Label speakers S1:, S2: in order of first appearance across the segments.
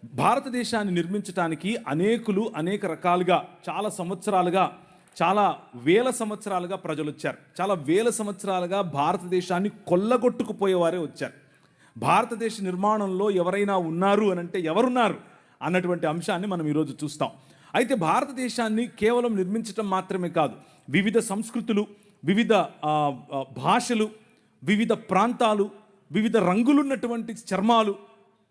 S1: భారతదేశాన్ని నిర్మించడానికి అనేకులు అనేక రకాలుగా చాలా సంవత్సరాలుగా, చాలా వేల సంవత్సరాలుగా ప్రజలు వచ్చారు. చాలా వేల సంవత్సరాలుగా భారతదేశాన్ని కొల్లగొట్టుకుపోయేవారే వచ్చారు. భారతదేశ నిర్మాణంలో ఎవరైనా ఉన్నారు అని అంటే ఎవరున్నారు అన్నటువంటి అంశాన్ని మనం ఈరోజు చూస్తాం. అయితే భారతదేశాన్ని కేవలం నిర్మించటం మాత్రమే కాదు, వివిధ సంస్కృతులు, వివిధ భాషలు, వివిధ ప్రాంతాలు, వివిధ రంగులున్నటువంటి చర్మాలు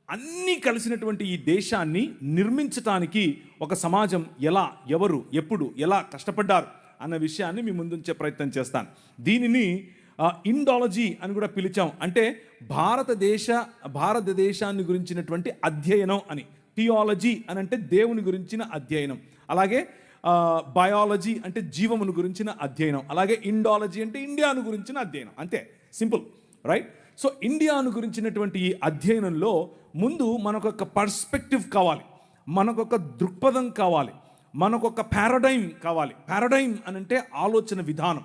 S1: అన్నీ కలిసినటువంటి ఈ దేశాన్ని నిర్మించటానికి ఒక సమాజం ఎలా, ఎవరు, ఎప్పుడు, ఎలా కష్టపడ్డారు అన్న విషయాన్ని మీ ముందుంచే ప్రయత్నం చేస్తాను. దీనిని ఇండాలజీ అని కూడా పిలిచాం. అంటే భారతదేశాన్ని గురించినటువంటి అధ్యయనం అని. థియాలజీ అని అంటే దేవుని గురించిన అధ్యయనం, అలాగే బయాలజీ అంటే జీవమును గురించిన అధ్యయనం, అలాగే ఇండాలజీ అంటే ఇండియాను గురించిన అధ్యయనం. అంతే, సింపుల్, రైట్? సో ఇండియాను గురించినటువంటి ఈ అధ్యయనంలో ముందు మనకొక పర్స్పెక్టివ్ కావాలి, మనకొక దృక్పథం కావాలి, మనకొక పారాడైమ్ కావాలి. పారాడైమ్ అని అంటే ఆలోచన విధానం.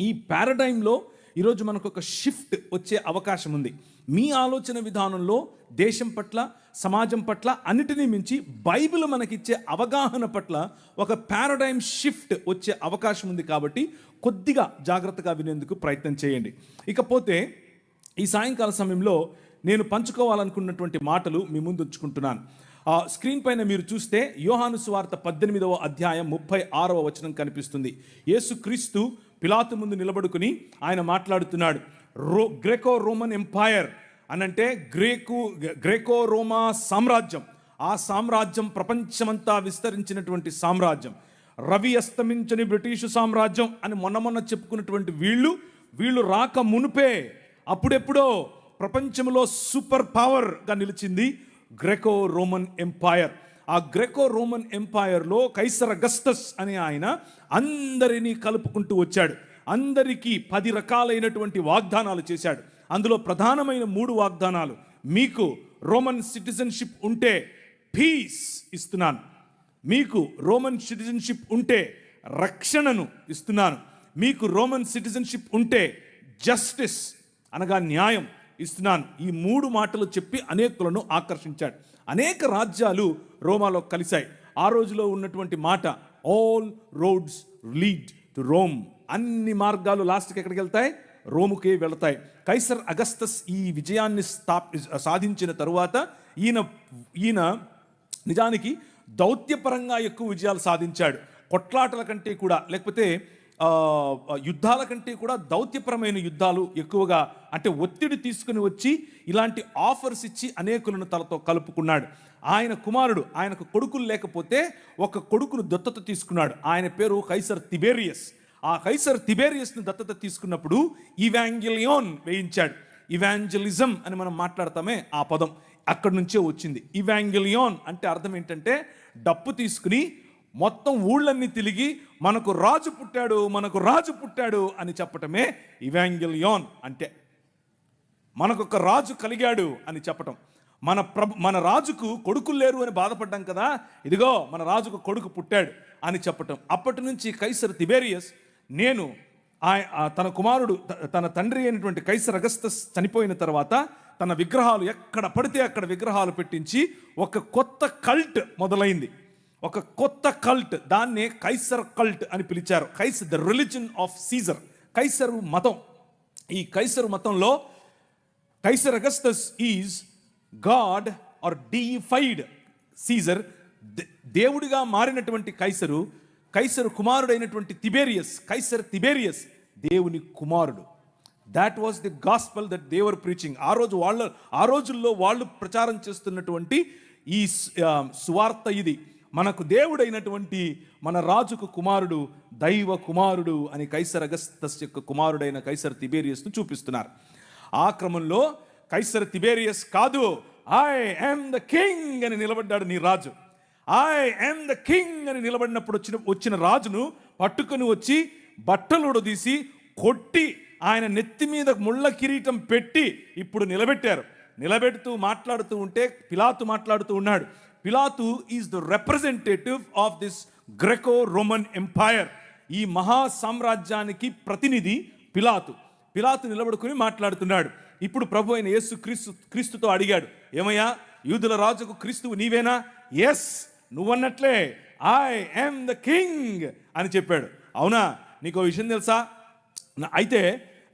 S1: ఈ పారాడైమ్లో ఈరోజు మనకొక షిఫ్ట్ వచ్చే అవకాశం ఉంది. మీ ఆలోచన విధానంలో దేశం పట్ల, సమాజం పట్ల, అన్నిటినీ మించి బైబిల్ మనకిచ్చే అవగాహన పట్ల ఒక పారాడైమ్ షిఫ్ట్ వచ్చే అవకాశం ఉంది. కాబట్టి కొద్దిగా జాగ్రత్తగా వినేందుకు ప్రయత్నం చేయండి. ఇకపోతే ఈ సాయంకాల సమయంలో నేను పంచుకోవాలనుకున్నటువంటి మాటలు మీ ముందు ఉంచుకుంటున్నాను. స్క్రీన్ పైన మీరు చూస్తే యోహాను సువార్త 18వ అధ్యాయం 36వ వచనం కనిపిస్తుంది. యేసుక్రీస్తు పిలాతు ముందు నిలబడుకుని ఆయన మాట్లాడుతున్నాడు. గ్రేకో రోమన్ ఎంపైర్ అనంటే గ్రేకో రోమా సామ్రాజ్యం. ఆ సామ్రాజ్యం ప్రపంచమంతా విస్తరించినటువంటి సామ్రాజ్యం. రవి అస్తమించని బ్రిటిషు సామ్రాజ్యం అని మొన్న చెప్పుకున్నటువంటి వీళ్ళు రాక మునుపే అప్పుడెప్పుడో ప్రపంచంలో సూపర్ పవర్గా నిలిచింది గ్రేకో రోమన్ ఎంపైర్. ఆ గ్రేకో రోమన్ ఎంపైర్లో కైసర్ అగస్టస్ అనే ఆయన అందరినీ కలుపుకుంటూ వచ్చాడు. అందరికీ 10 రకాలైనటువంటి వాగ్దానాలు చేశాడు. అందులో ప్రధానమైన 3 వాగ్దానాలు: మీకు రోమన్ సిటిజన్షిప్ ఉంటే పీస్ ఇస్తున్నాను, మీకు రోమన్ సిటిజన్షిప్ ఉంటే రక్షణను ఇస్తున్నాను, మీకు రోమన్ సిటిజన్షిప్ ఉంటే జస్టిస్ అనగా న్యాయం ఇస్తున్నాను. ఈ 3 మాటలు చెప్పి అనేకులను ఆకర్షించాడు. అనేక రాజ్యాలు రోమాలో కలిశాయి. ఆ రోజులో ఉన్నటువంటి మాట all roads lead to Rome. అన్ని మార్గాలు లాస్ట్కి ఎక్కడికి వెళ్తాయి? రోముకే వెళతాయి. కైసర్ అగస్తస్ ఈ విజయాన్ని సాధించిన తరువాత ఈయన నిజానికి దౌత్యపరంగా ఎక్కువ విజయాలు సాధించాడు. కొట్లాటల కంటే కూడా, లేకపోతే యుద్ధాల కంటే కూడా దౌత్యపరమైన యుద్ధాలు ఎక్కువగా, అంటే ఒత్తిడి తీసుకుని వచ్చి ఇలాంటి ఆఫర్స్ ఇచ్చి అనేకులను తనతో కలుపుకున్నాడు. ఆయన కుమారుడు, ఆయనకు కొడుకులు లేకపోతే ఒక కొడుకును దత్తత తీసుకున్నాడు. ఆయన పేరు కైసర్ తిబేరియస్. ఆ కైసర్ తిబేరియస్ని దత్తత తీసుకున్నప్పుడు ఇవాంజెలియోన్ వేయించాడు. ఇవాంజలిజం అని మనం మాట్లాడతామే, ఆ పదం అక్కడి నుంచే వచ్చింది. ఇవాంజెలియోన్ అంటే అర్థం ఏంటంటే డప్పు తీసుకుని మొత్తం ఊళ్ళన్నీ తిరిగి మనకు రాజు పుట్టాడు అని చెప్పటమే ఇవాంజెలియోన్ అంటే. మనకొక రాజు కలిగాడు అని చెప్పటం. మన రాజుకు కొడుకులు లేరు అని బాధపడ్డాం కదా, ఇదిగో మన రాజుకు కొడుకు పుట్టాడు అని చెప్పటం. అప్పటి నుంచి కైసర్ తిబేరియస్ తన కుమారుడు, తన తండ్రి అయినటువంటి కైసర్ అగస్తస్ చనిపోయిన తర్వాత తన విగ్రహాలు ఎక్కడ పడితే అక్కడ విగ్రహాలు పెట్టించి ఒక కొత్త కల్ట్ మొదలైంది. ఒక కొత్త కల్ట్, దాన్నే కైసర్ కల్ట్ అని పిలిచారు. The religion of Caesar, Kaiser మతం. ఈ కైసరు మతంలో Kaiser Augustus is god or deified Caesar. దేవుడిగా మారినటువంటి కైసరు కుమారుడైనటువంటి కైసర్ తిబేరియస్ దేవుని కుమారుడు. That was the gospel that they were preaching. ఆ రోజుల్లో వాళ్ళు ప్రచారం చేస్తున్నటువంటి ఈ సువార్త ఇది. మనకు దేవుడైనటువంటి మన రాజుకు కుమారుడు, దైవ కుమారుడు అని కైసర్ అగస్తస్ యొక్క కుమారుడైన కైసర్ తిబేరియస్ను చూపిస్తున్నారు. ఆ క్రమంలో కైసర్ తిబేరియస్ కాదు, ఐ యామ్ ద కింగ్ అని నిలబడ్డాడు నీ రాజు. ఐ యామ్ ద కింగ్ అని నిలబడినప్పుడు వచ్చిన రాజును పట్టుకొని వచ్చి బట్టలు ఉడదీసి కొట్టి ఆయన నెత్తి మీద ముళ్ళ కిరీటం పెట్టి ఇప్పుడు నిలబెడుతూ మాట్లాడుతూ ఉంటే పిలాతు మాట్లాడుతూ ఉన్నాడు. పిలాతు is the representative of this Graeco Roman empire. ఈ మహా సామ్రాజ్యానికి ప్రతినిధి పిలాతు నిలబడుకుని మాట్లాడుతున్నాడు. ఇప్పుడు ప్రభు అయిన యేసు క్రీస్తుతో అడిగాడు, ఏమయ్యా యూదుల రాజుకు క్రీస్తువు నీవేనా? ఎస్, నువ్వన్నట్లే ఐ యామ్ ద కింగ్ అని చెప్పాడు. అవునా? నీకు విషయం తెలుసా? అయితే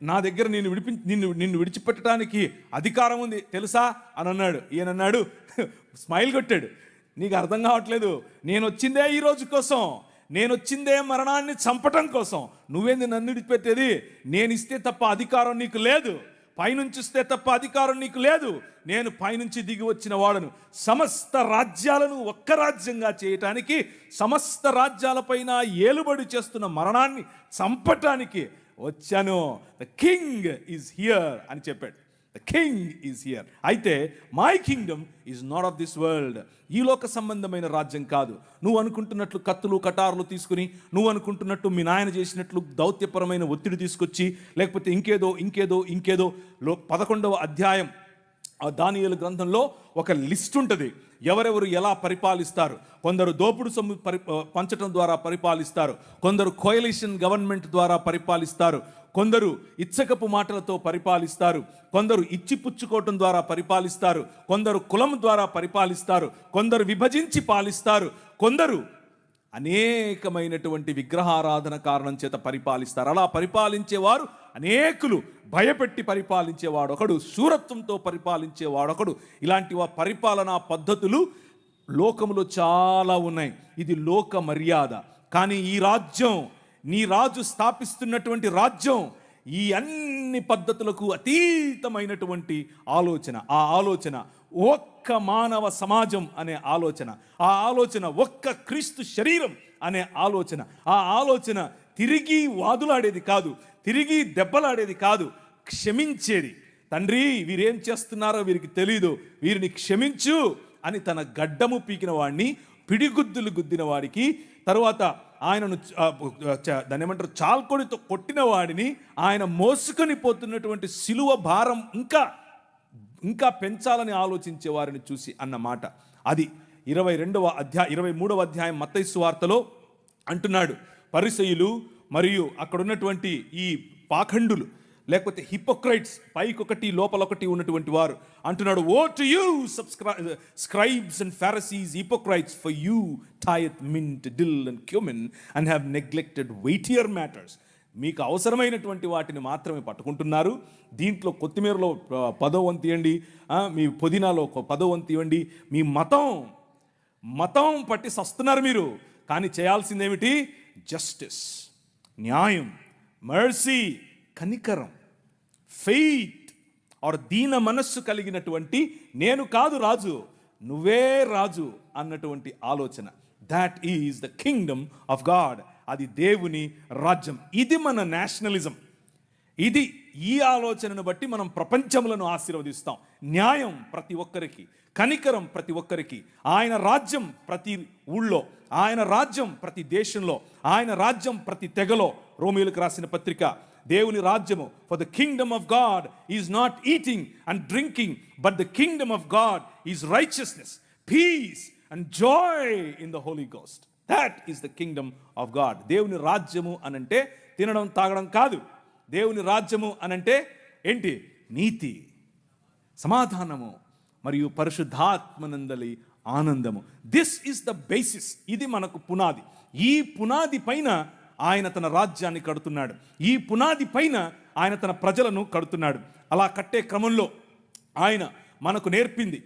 S1: నా దగ్గర నిన్ను విడిచిపెట్టడానికి అధికారం ఉంది తెలుసా అని అన్నాడు. ఈయన అన్నాడు, స్మైల్ కొట్టాడు, నీకు అర్థం కావట్లేదు, నేను వచ్చిందే ఈ రోజు కోసం, నేను వచ్చిందే మరణాన్ని చంపటం కోసం, నువ్వేంది నన్ను విడిచిపెట్టేది? నేను ఇస్తే తప్ప అధికారం నీకు లేదు, పైనుంచి ఇస్తే తప్ప అధికారం నీకు లేదు. నేను పైనుంచి దిగి వచ్చిన వాడను, సమస్త రాజ్యాలను ఒక్క రాజ్యంగా చేయటానికి, సమస్త రాజ్యాలపైన ఏలుబడి చేస్తున్న మరణాన్ని చంపటానికి వచ్చాను. ద కింగ్ ఈజ్ హియర్ అని చెప్పాడు. The king is here. అయితే my kingdom is not of this world. ఈ లోక సంబంధమైన రాజ్యం కాదు. నువ్వు అనుకుంటున్నట్లు కత్తులు కటారులు తీసుకుని, నువ్వు అనుకుంటున్నట్టు మీ నాయన చేసినట్లు దౌత్యపరమైన ఒత్తిడి తీసుకొచ్చి, లేకపోతే ఇంకేదో 11వ అధ్యాయం దానియేలు గ్రంథంలో ఒక లిస్ట్ ఉంటుంది, ఎవరెవరు ఎలా పరిపాలిస్తారు. కొందరు దోపుడు సొమ్ము పంచటం ద్వారా పరిపాలిస్తారు, కొందరు కోయలిషన్ గవర్నమెంట్ ద్వారా పరిపాలిస్తారు, కొందరు ఇచ్చకపు మాటలతో పరిపాలిస్తారు, కొందరు ఇచ్చిపుచ్చుకోవటం ద్వారా పరిపాలిస్తారు, కొందరు కులం ద్వారా పరిపాలిస్తారు, కొందరు విభజించి పాలిస్తారు, కొందరు అనేకమైనటువంటి విగ్రహారాధన కారణం చేత పరిపాలిస్తారు. అలా పరిపాలించేవారు అనేకులు. భయపెట్టి పరిపాలించేవాడు ఒకడు, శూరత్వంతో పరిపాలించేవాడొకడు. ఇలాంటి పరిపాలనా పద్ధతులు లోకములో చాలా ఉన్నాయి. ఇది లోక మర్యాద. కానీ ఈ రాజ్యం, నీ రాజు స్థాపిస్తున్నటువంటి రాజ్యం, ఈ అన్ని పద్ధతులకు అతీతమైనటువంటి ఆలోచన. ఆ ఆలోచన ఒక్క మానవ సమాజం అనే ఆలోచన, ఆ ఆలోచన ఒక్క క్రీస్తు శరీరం అనే ఆలోచన. ఆ ఆలోచన తిరిగి వాదులాడేది కాదు, తిరిగి దెబ్బలాడేది కాదు, క్షమించేది. తండ్రి, వీరేం చేస్తున్నారో వీరికి తెలీదు, వీరిని క్షమించు అని తన గడ్డము పీకిన వాడిని, పిడిగుద్దులు గుద్దిన వాడికి, తరువాత ఆయనను దాన్ని ఏమంటారు, చాల్కొడితో కొట్టిన వాడిని, ఆయన మోసుకొని పోతున్నటువంటి సిలువ భారం ఇంకా పెంచాలని ఆలోచించే వారిని చూసి అన్నమాట. అది 23వ అధ్యాయం మత్తయి సువార్తలో అంటున్నాడు. పరిసయ్యులు మరియు అక్కడ ఉన్నటువంటి ఈ పాఖండులు, లేకపోతే హిపోక్రైట్స్, పైకొకటి లోపలొకటి ఉన్నటువంటి వారు అంటున్నాడు, woe to you scribes and Pharisees, hypocrites, for you tithe mint, dill and cumin and have neglected weightier matters. మీకు అవసరమైనటువంటి వాటిని మాత్రమే పట్టుకుంటున్నారు. దీంట్లో కొత్తిమీరలో 10వ వంతు ఇవ్వండి, మీ పుదీనాలో 10వ వంతు ఇవ్వండి. మీ మతం పట్టి సస్తున్నారు మీరు. కానీ చేయాల్సిందేమిటి? జస్టిస్, న్యాయం, మర్సీ, కనికరం, ఫెయిత్ ఆర్ దీన మనస్సు కలిగినటువంటి, నేను కాదు రాజు, నువ్వే రాజు అన్నటువంటి ఆలోచన. That is the kingdom of God. అది దేవుని రాజ్యం. ఇది మన నేషనలిజం. ఇది ఈ ఆలోచనను బట్టి మనం ప్రపంచములను ఆశీర్వదిస్తాం. న్యాయం ప్రతి ఒక్కరికి, కనికరం ప్రతి ఒక్కరికి, ఆయన రాజ్యం ప్రతి ఊళ్ళో, ఆయన రాజ్యం ప్రతి దేశంలో, ఆయన రాజ్యం ప్రతి తెగలో. రోమీయులకు రాసిన పత్రిక, దేవుని రాజ్యము, for the kingdom of God is not eating and drinking, but the kingdom of God is righteousness, peace and joy in the Holy Ghost. That is the kingdom of God. దేవుని రాజ్యము అనంటే తినడం తాగడం కాదు. దేవుని రాజ్యము అనంటే ఏంటి? నీతి, సమాధానము మరియు పరిశుద్ధాత్మనందలి ఆనందము. This is the basis. ఇది మనకు పునాది. ఈ పునాది పైన ఆయన తన రాజ్యాన్ని కడుతున్నాడు. ఈ పునాది పైన ఆయన తన ప్రజలను కడుతున్నాడు. అలా కట్టే క్రమంలో ఆయన మనకు నేర్పింది,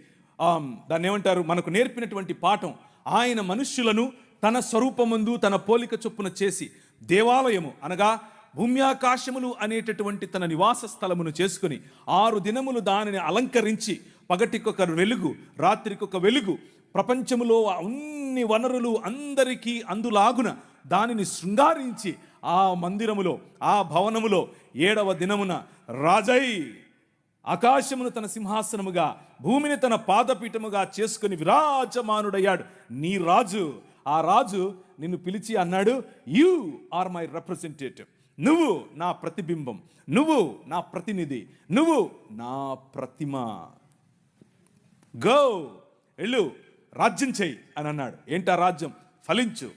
S1: దాన్ని ఏమంటారు, మనకు నేర్పినటువంటి పాఠం, ఆయన మనుష్యులను తన స్వరూపమందు తన పోలిక చొప్పున చేసి దేవాలయము అనగా భూమ్యాకాశములు అనేటటువంటి తన నివాస స్థలమును చేసుకుని 6 దినములు దానిని అలంకరించి, పగటికొక వెలుగు, రాత్రికొక వెలుగు, ప్రపంచములో అన్ని వనరులు అందరికీ అందులాగున దానిని శృంగారించి ఆ మందిరములో, ఆ భవనములో 7వ దినమున రాజై ఆకాశమును తన సింహాసనముగా, భూమిని తన పాదపీఠముగా చేసుకుని విరాజమానుడయ్యాడు. నీ రాజు. ఆ రాజు నిన్ను పిలిచి అన్నాడు, యు ఆర్ మై రిప్రజెంటేటివ్. నువ్వు నా ప్రతిబింబం, నువ్వు నా ప్రతినిధి, నువ్వు నా ప్రతిమ. గో, వెళ్ళు, రాజ్యం చెయ్యి అని అన్నాడు. ఏంటా రాజ్యం? ఫలించు,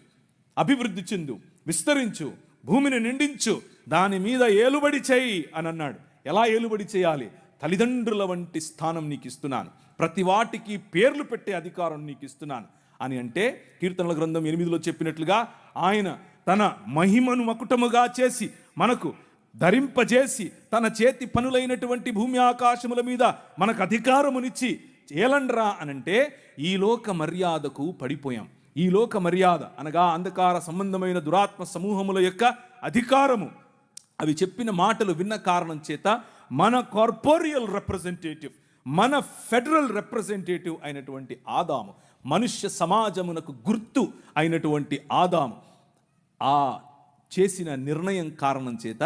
S1: అభివృద్ధి చెందు, విస్తరించు, భూమిని నిండించు, దాని మీద ఏలుబడి చేయి అని అన్నాడు. ఎలా ఏలుబడి చేయాలి? తల్లిదండ్రుల వంటి స్థానం నీకు ఇస్తున్నాను, ప్రతి వాటికి పేర్లు పెట్టే అధికారం నీకు ఇస్తున్నాను అని అంటే, కీర్తనల గ్రంథం 8లో చెప్పినట్లుగా ఆయన తన మహిమను మకుటముగా చేసి మనకు ధరింపజేసి తన చేతి పనులైనటువంటి భూమి ఆకాశముల మీద మనకు అధికారమునిచ్చి ఏలండ్రా అనంటే ఈ లోక మర్యాదకు పడిపోయాం. ఈ లోక మర్యాద అనగా అంధకార సంబంధమైన దురాత్మ సమూహముల యొక్క అధికారము, అవి చెప్పిన మాటలు విన్న కారణం చేత మన కార్పొరియల్ రిప్రజెంటేటివ్, మన ఫెడరల్ రిప్రజెంటేటివ్ అయినటువంటి ఆదాము, మనుష్య సమాజమునకు గుర్తు అయినటువంటి ఆదాము ఆ చేసిన నిర్ణయం కారణం చేత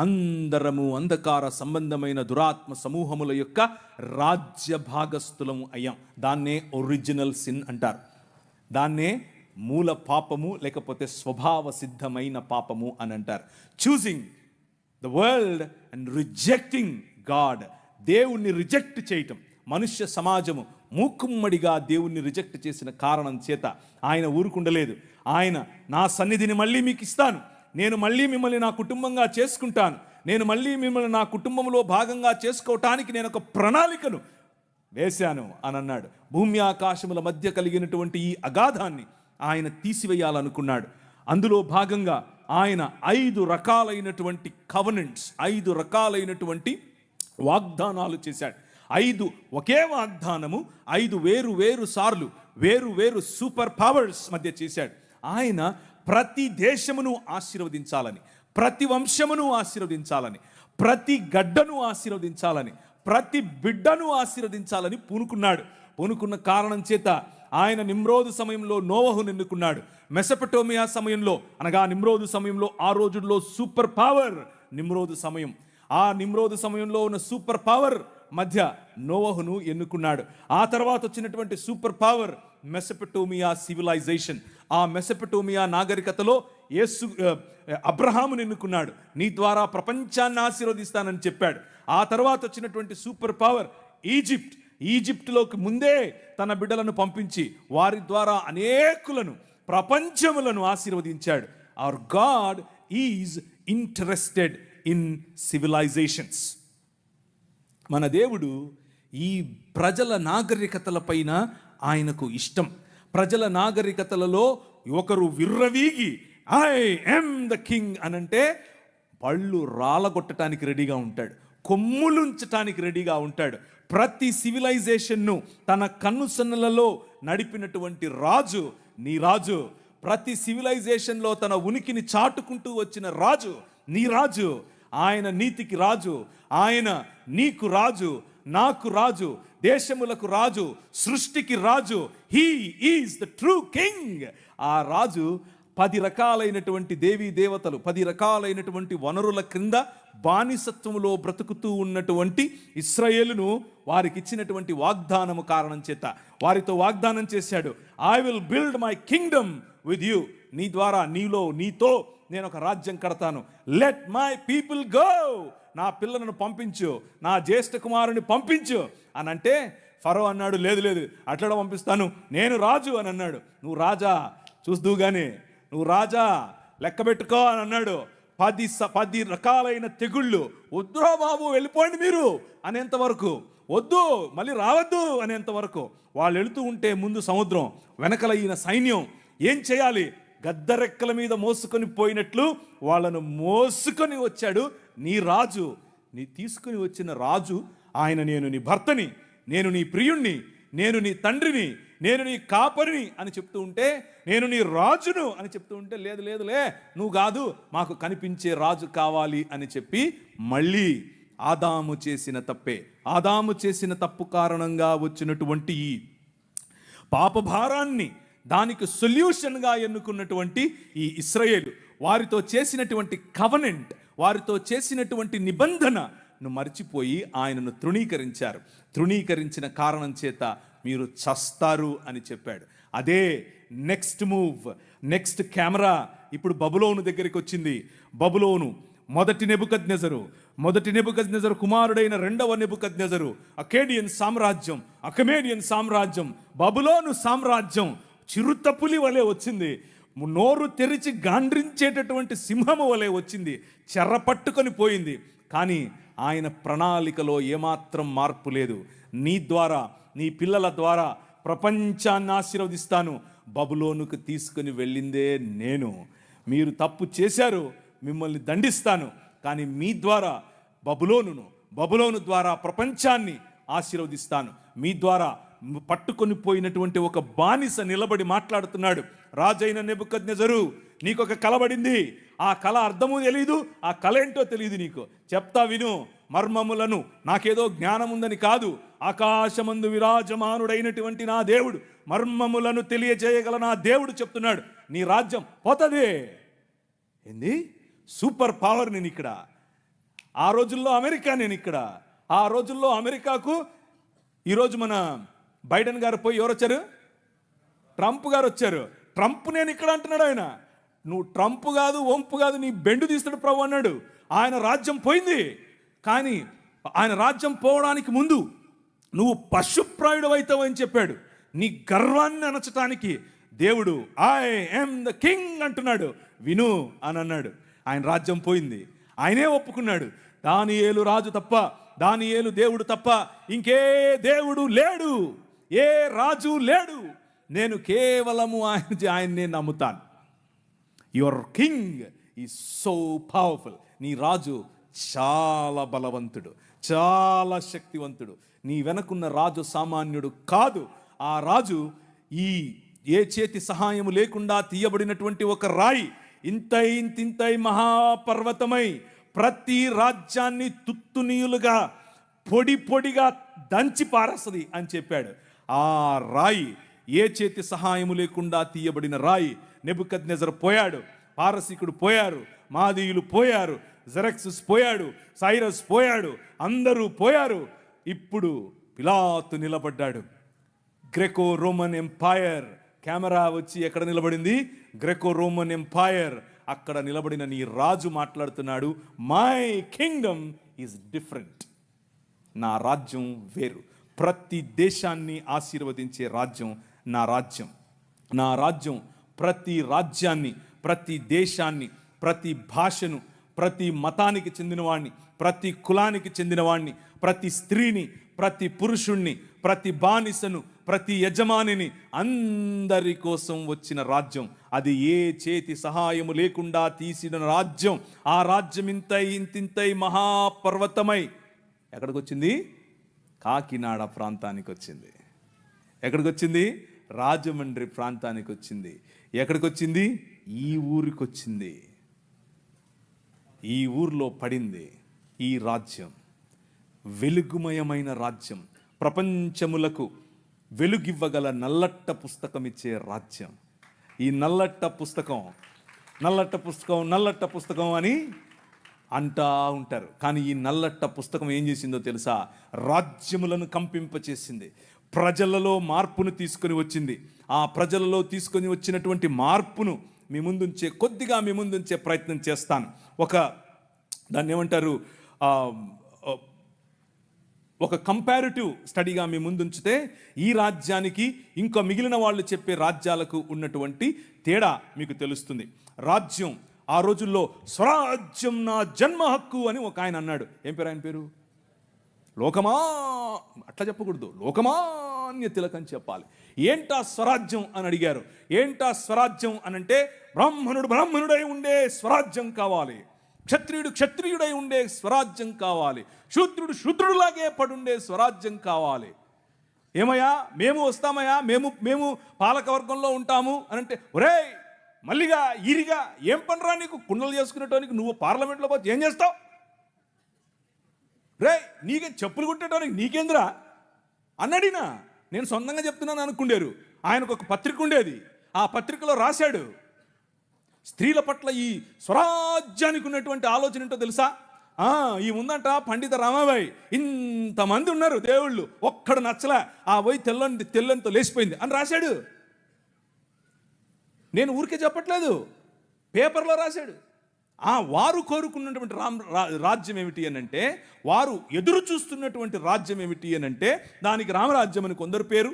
S1: అందరము అంధకార సంబంధమైన దురాత్మ సమూహముల యొక్క రాజ్య భాగస్థులము అయ్యాం. దాన్నే ఒరిజినల్ సిన్ అంటారు. దాన్నే మూల పాపము లేకపోతే స్వభావ సిద్ధమైన పాపము అని అంటారు. Choosing the world and rejecting God, దేవుణ్ణి రిజెక్ట్ చేయటం. మనుష్య సమాజము మూకుమ్మడిగా దేవుణ్ణి రిజెక్ట్ చేసిన కారణం చేత ఆయన ఊరుకుండలేదు. ఆయన నా సన్నిధిని మళ్ళీ మీకు ఇస్తాను, నేను మళ్ళీ మిమ్మల్ని నా కుటుంబంగా చేసుకుంటాను, నేను మళ్ళీ మిమ్మల్ని నా కుటుంబంలో భాగంగా చేసుకోవటానికి నేను ఒక ప్రణాళికను వేశాను అని అన్నాడు. భూమి ఆకాశముల మధ్య కలిగినటువంటి ఈ అగాధాన్ని ఆయన తీసివేయాలనుకున్నాడు. అందులో భాగంగా ఆయన 5 రకాలైనటువంటి కవనెంట్స్, 5 రకాలైనటువంటి వాగ్దానాలు చేశాడు. 5 ఒకే వాగ్దానము 5 వేరు వేరు సార్లు వేరు వేరు సూపర్ పవర్స్ మధ్య చేశాడు. ఆయన ప్రతి దేశమును ఆశీర్వదించాలని, ప్రతి వంశమును ఆశీర్వదించాలని, ప్రతి గడ్డను ఆశీర్వదించాలని, ప్రతి బిడ్డను ఆశీర్వదించాలని పూనుకున్న కారణం చేత ఆయన నిమ్రోదు సమయంలో నోవహును ఎన్నుకున్నాడు. మెసపటోమియా సమయంలో అనగా నిమ్రోదు సమయంలో ఆ రోజుల్లో సూపర్ పవర్ నిమ్రోదు సమయం. ఆ నిమ్రోదు సమయంలో ఉన్న సూపర్ పవర్ మధ్య నోవహును ఎన్నుకున్నాడు. ఆ తర్వాత వచ్చినటువంటి సూపర్ పవర్ మెసపటోమియా సివిలైజేషన్. ఆ మెసపటోమియా నాగరికతలో అబ్రహామును ఎన్నుకున్నాడు. నీ ద్వారా ప్రపంచాన్ని ఆశీర్వదిస్తానని చెప్పాడు. ఆ తర్వాత వచ్చినటువంటి సూపర్ పవర్ ఈజిప్ట్. ఈజిప్టులోకి ముందే తన బిడ్డలను పంపించి వారి ద్వారా అనేకులను, ప్రపంచములను ఆశీర్వదించాడు. Hour God is interested in civilisations. మన దేవుడు ఈ ప్రజల నాగరికతల పైన ఆయనకు ఇష్టం. ప్రజల నాగరికతలలో ఒకరు విర్రవీగి ఐ యామ్ ద కింగ్ అనంటే పళ్ళు రాలగొట్టడానికి రెడీగా ఉంటాడు, కొమ్ములుంచటానికి రెడీగా ఉంటాడు. ప్రతి సివిలైజేషన్ను తన కన్నుసన్నలలో నడిపినటువంటి రాజు నీ రాజు. ప్రతి సివిలైజేషన్లో తన ఉనికిని చాటుకుంటూ వచ్చిన రాజు నీ రాజు. ఆయన నీతికి రాజు, ఆయన నీకు రాజు, నాకు రాజు, దేశములకు రాజు, సృష్టికి రాజు. He is the true king. ఆ రాజు 10 రకాలైనటువంటి దేవీ దేవతలు, 10 రకాలైనటువంటి వనరుల క్రింద బానిసత్వములో బ్రతుకుతూ ఉన్నటువంటి ఇశ్రాయేలును వారికి ఇచ్చినటువంటి వాగ్దానము కారణం చేత వారితో వాగ్దానం చేశాడు. I will build my Kingdom with you. నీ ద్వారా, నీతో నేను ఒక రాజ్యం కడతాను. Let my people go. నా పిల్లలను పంపించు, నా జ్యేష్ఠ కుమారుని పంపించు అని అంటే ఫరో అన్నాడు, లేదు లేదు అట్లా పంపిస్తాను, నేను రాజు అని అన్నాడు. నువ్వు రాజా చూస్తూ గానీ, నువ్వు రాజా లెక్క పెట్టుకో అని అన్నాడు. 10 రకాలైన తెగుళ్ళు. వద్దురా బాబు వెళ్ళిపోండి మీరు అనేంత వరకు, వద్దు మళ్ళీ రావద్దు అనేంత వరకు వాళ్ళు వెళుతూ ఉంటే ముందు సముద్రం, వెనకల ఈయన సైన్యం. ఏం చేయాలి? గద్దరెక్కల మీద మోసుకొని పోయినట్లు వాళ్ళను మోసుకొని వచ్చాడు నీ రాజు. నీ తీసుకుని వచ్చిన రాజు ఆయన, నేను నీ భర్తని, నేను నీ ప్రియుణ్ణి, నేను నీ తండ్రిని, నేను నీ కాపరిని అని చెప్తూ ఉంటే, నేను నీ రాజును అని చెప్తూ ఉంటే, లేదు లేదులే నువ్వు కాదు, మాకు కనిపించే రాజు కావాలి అని చెప్పి మళ్ళీ ఆదాము చేసిన తప్పు కారణంగా వచ్చినటువంటి ఈ పాపభారాన్ని దానికి సొల్యూషన్గా ఎన్నుకున్నటువంటి ఈ ఇశ్రాయేలు వారితో చేసినటువంటి కవనెంట్, వారితో చేసినటువంటి నిబంధనను మర్చిపోయి ఆయనను తృణీకరించారు. తృణీకరించిన కారణం చేత మీరు చస్తారు అని చెప్పాడు. అదే నెక్స్ట్ మూవ్, నెక్స్ట్ కెమెరా ఇప్పుడు బబులోను దగ్గరికి వచ్చింది. బబులోను మొదటి నెబుకద్నెజరు కుమారుడైన రెండవ నెబుకద్నెజరు, అకేడియన్ సామ్రాజ్యం, బబులోను సామ్రాజ్యం చిరుతపులి వలె వచ్చింది. నోరు తెరిచి గాండ్రించేటటువంటి సింహము వలె వచ్చింది, చెర్ర పట్టుకొని పోయింది. కానీ ఆయన ప్రణాళికలో ఏమాత్రం మార్పు లేదు. నీ ద్వారా నీ పిల్లల ద్వారా ప్రపంచాన్ని ఆశీర్వదిస్తాను. బబులోనుకు తీసుకుని వెళ్ళిందే నేను. మీరు తప్పు చేశారు, మిమ్మల్ని దండిస్తాను, కానీ మీ ద్వారా బబులోను ద్వారా ప్రపంచాన్ని ఆశీర్వదిస్తాను. మీ ద్వారా పట్టుకొని పోయినటువంటి ఒక బానిస నిలబడి మాట్లాడుతున్నాడు. రాజైన నెబుకద్నెజరు, నీకొక కల పడింది. ఆ కళ అర్థము తెలియదు, ఆ కళ ఏంటో తెలియదు నీకు. చెప్తా విను. మర్మములను, నాకేదో జ్ఞానం ఉందని కాదు, ఆకాశమందు విరాజమానుడైనటువంటి నా దేవుడు, మర్మములను తెలియజేయగల నా దేవుడు చెప్తున్నాడు, నీ రాజ్యం పోతదే. ఏంది? సూపర్ పవర్ నేను ఇక్కడ. ఆ రోజుల్లో అమెరికా నేను ఇక్కడ. ఆ రోజుల్లో అమెరికాకు ఈరోజు మన బైడెన్ గారు పోయి ఎవరు వచ్చారు? ట్రంప్ గారు వచ్చారు. ట్రంప్ నేను ఇక్కడ అంటున్నాడు ఆయన. నువ్వు ట్రంప్ కాదు, వంపు కాదు, నీ బెండు తీస్తాడు ప్రభు అన్నాడు. ఆయన రాజ్యం పోయింది. కానీ ఆయన రాజ్యం పోవడానికి ముందు నువ్వు పశుప్రాయుడు అవుతావు అని చెప్పాడు. నీ గర్వాన్ని అణచటానికి దేవుడు ఐ యామ్ ద కింగ్ అంటున్నాడు. విను అని అన్నాడు. ఆయన రాజ్యం పోయింది. ఆయనే ఒప్పుకున్నాడు, దానియేలు రాజు తప్ప, దానియేలు దేవుడు తప్ప ఇంకే దేవుడు లేడు, ఏ రాజు లేడు. నేను కేవలము ఆయన్నే నమ్ముతాను. Your king is so powerful. నీ రాజు చాలా బలవంతుడు, చాలా శక్తివంతుడు. నీ వెనకున్న రాజు సామాన్యుడు కాదు. ఆ రాజు ఏ చేతి సహాయము లేకుండా తీయబడినటువంటి ఒక రాయి, ఇంతై మహాపర్వతమై ప్రతి రాజ్యాన్ని తుత్తునీయులుగా పొడిగా దంచి పారేస్తుంది అని చెప్పాడు. ఆ రాయి ఏ చేతి సహాయము లేకుండా తీయబడిన రాయి. నెబుకద్నెజరు పోయాడు, పారసీకుడు పోయారు, మాదీయులు పోయారు, జెరక్సస్ పోయాడు, సైరస్ పోయాడు, అందరూ పోయారు. ఇప్పుడు పిలాతు నిలబడ్డాడు. Graeco Roman empire. కెమెరా వచ్చి ఎక్కడ నిలబడింది? Graeco Roman empire. అక్కడ నిలబడిన నీ రాజు మాట్లాడుతున్నాడు, మై కింగ్డమ్ ఈజ్ డిఫరెంట్. నా రాజ్యం వేరు. ప్రతి దేశాన్ని ఆశీర్వదించే రాజ్యం నా రాజ్యం. నా రాజ్యం ప్రతి రాజ్యాన్ని, ప్రతి దేశాన్ని, ప్రతి భాషను, ప్రతి మతానికి చెందినవాడిని, ప్రతి కులానికి చెందినవాడిని, ప్రతి స్త్రీని, ప్రతి పురుషుణ్ణి, ప్రతి బానిసను, ప్రతి యజమానిని, అందరి కోసం వచ్చిన రాజ్యం. అది ఏ చేతి సహాయము లేకుండా తీసిన రాజ్యం. ఆ రాజ్యం ఇంతింతై మహాపర్వతమై ఎక్కడికి వచ్చింది? కాకినాడ ప్రాంతానికి వచ్చింది. ఎక్కడికి వచ్చింది? రాజమండ్రి ప్రాంతానికి వచ్చింది. ఎక్కడికి వచ్చింది? ఈ ఊరికి వచ్చింది. ఈ ఊర్లో పడింది ఈ రాజ్యం. వెలుగుమయమైన రాజ్యం. ప్రపంచములకు వెలుగివ్వగల నల్లట్ట పుస్తకం ఇచ్చే రాజ్యం. ఈ నల్లట్ట పుస్తకం అని అంటా ఉంటారు. కానీ ఈ నల్లట్ట పుస్తకం ఏం చేసిందో తెలుసా? రాజ్యములను కంపింపచేసింది. ప్రజలలో మార్పును తీసుకొని వచ్చింది. ఆ ప్రజలలో తీసుకొని వచ్చినటువంటి మార్పును కొద్దిగా మీ ముందుంచే ప్రయత్నం చేస్తాను. దాన్ని ఏమంటారు, ఒక కంపారిటివ్ స్టడీగా మీ ముందుంచితే ఈ రాజ్యానికి ఇంకా మిగిలిన వాళ్ళు చెప్పే రాజ్యాలకు ఉన్నటువంటి తేడా మీకు తెలుస్తుంది. రాజ్యం ఆ రోజుల్లో స్వరాజ్యం నా జన్మ హక్కు అని ఒక ఆయన అన్నాడు. ఏం పేరు ఆయన పేరు? అట్లా చెప్పకూడదు, లోకమాన్య తిలక్ అని చెప్పాలి. ఏంటా స్వరాజ్యం అని అడిగారు. ఏంటా స్వరాజ్యం అనంటే బ్రాహ్మణుడై ఉండే స్వరాజ్యం కావాలి, క్షత్రియుడై ఉండే స్వరాజ్యం కావాలి, శూద్రుడులాగే పడుండే స్వరాజ్యం కావాలి. ఏమయ్యా మేము వస్తామయ్యా, మేము పాలకవర్గంలో ఉంటాము అనంటే, ఒరేయ్ మల్లిగా ఈరిగా ఏం పనిరా నీకు? కుండలు చేసుకునేటానికి నువ్వు పార్లమెంట్లో పోతే ఏం చేస్తావు? రే నీకే చెప్పులు కుట్టేటానికి నీకేంద్రా అన్నడినా. నేను సొంతంగా చెప్తున్నాను అనుకుండేరు. ఆయనకు ఒక పత్రిక ఉండేది. ఆ పత్రికలో రాశాడు, స్త్రీల పట్ల ఈ స్వరాజ్యానికి ఉన్నటువంటి ఆలోచన ఏంటో తెలుసా? ఈ ముందంట పండిత రామాబాయి, ఇంతమంది ఉన్నారు దేవుళ్ళు, ఒక్కడు నచ్చలే, ఆ పోయి తెల్లంతో లేచిపోయింది అని రాశాడు. నేను ఊరికే చెప్పట్లేదు, పేపర్లో రాశాడు. వారు కోరుకున్నటువంటి రాజ్యం ఏమిటి అని అంటే, వారు ఎదురు చూస్తున్నటువంటి రాజ్యం ఏమిటి అని అంటే, దానికి రామరాజ్యం అని కొందరు పేరు,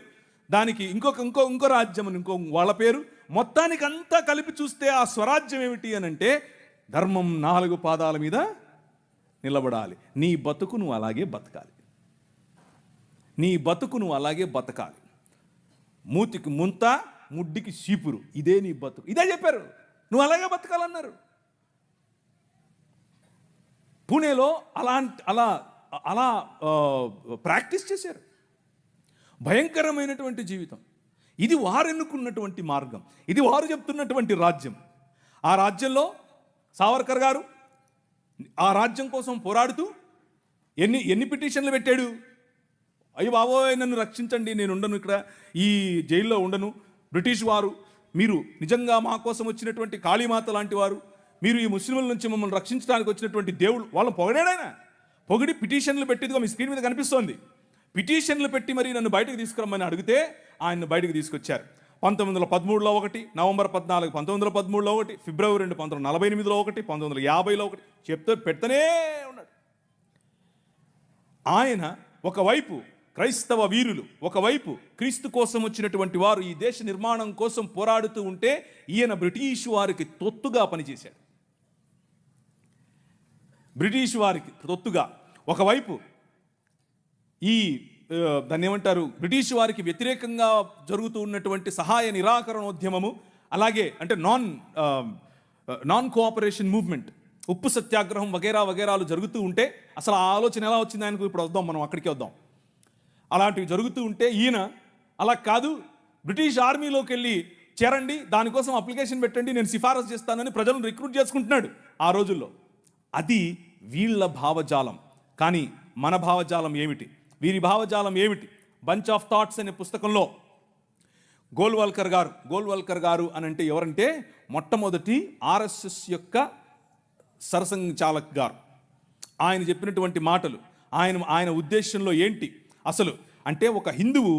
S1: దానికి ఇంకో రాజ్యం అని ఇంకో వాళ్ళ పేరు. మొత్తానికి అంతా కలిపి చూస్తే ఆ స్వరాజ్యం ఏమిటి అని అంటే, ధర్మం 4 పాదాల మీద నిలబడాలి. నీ బతుకు నువ్వు అలాగే బతకాలి. నీ బతుకు నువ్వు అలాగే బతకాలి. మూతికి ముంత, ముడ్డికి చీపురు, ఇదే నీ బతుకు. ఇదే చెప్పారు, నువ్వు అలాగే బతకాలన్నారు. పూణేలో అలా అలా ప్రాక్టీస్ చేశారు. భయంకరమైనటువంటి జీవితం. ఇది వారు ఎన్నుకున్నటువంటి మార్గం, ఇది వారు చెప్తున్నటువంటి రాజ్యం. ఆ రాజ్యంలో సావర్కర్ గారు ఆ రాజ్యం కోసం పోరాడుతూ ఎన్ని పిటిషన్లు పెట్టాడు. అయ్యో బాబోయ్, నన్ను రక్షించండి, నేను ఉండను, ఇక్కడ ఈ జైల్లో ఉండను. బ్రిటిష్ వారు, మీరు నిజంగా మా కోసం వచ్చినటువంటి కాళీమాత లాంటి వారు, మీరు ఈ ముస్లింల నుంచి మమ్మల్ని రక్షించడానికి వచ్చినటువంటి దేవుడు. వాళ్ళని పొగిడాడాయన. పొగిడి పిటిషన్లు పెట్టిదిగా మీ స్క్రీన్ మీద కనిపిస్తోంది. పిటిషన్లు పెట్టి మరి నన్ను బయటకు తీసుకురమ్మని అడిగితే ఆయన్ని బయటకు తీసుకొచ్చారు. 1913లో ఒకటి, నవంబర్ 14 1913లో ఒకటి, ఫిబ్రవరి 2 1948లో ఒకటి, 1950లో ఒకటి చెప్తే పెడతనే ఉన్నాడు. ఆయన ఒకవైపు క్రైస్తవ వీరులు, ఒకవైపు క్రీస్తు కోసం వచ్చినటువంటి వారు ఈ దేశ నిర్మాణం కోసం పోరాడుతూ ఉంటే ఈయన బ్రిటిష్ వారికి తొత్తుగా పనిచేశాడు. బ్రిటిష్ వారికి తొత్తుగా ఒకవైపు ఈ దాన్ని ఏమంటారు, బ్రిటిష్ వారికి వ్యతిరేకంగా జరుగుతూ ఉన్నటువంటి సహాయ నిరాకరణోద్యమము, అలాగే అంటే నాన్ కోఆపరేషన్ మూవ్మెంట్, ఉప్పు సత్యాగ్రహం వగేరాలు జరుగుతూ ఉంటే, అసలు ఆ ఆలోచన ఎలా వచ్చింది ఆయనకు ఇప్పుడు వద్దాం, మనం అక్కడికి వద్దాం. అలాంటివి జరుగుతూ ఉంటే ఈయన అలా కాదు, బ్రిటిష్ ఆర్మీలోకి వెళ్ళి చేరండి, దానికోసం అప్లికేషన్ పెట్టండి, నేను సిఫారసు చేస్తానని ప్రజలను రిక్రూట్ చేసుకుంటున్నాడు ఆ రోజుల్లో. అది వీళ్ళ భావజాలం. కానీ మన భావజాలం ఏమిటి, వీరి భావజాలం ఏమిటి? బంచ్ ఆఫ్ థాట్స్ అనే పుస్తకంలో గోల్వల్కర్ గారు అని అంటే ఎవరంటే మొట్టమొదటి ఆర్ఎస్ఎస్ యొక్క సరసంఘచాలక్ గారు. ఆయన చెప్పినటువంటి మాటలు, ఆయన ఉద్దేశంలో ఏంటి అసలు అంటే, ఒక హిందువు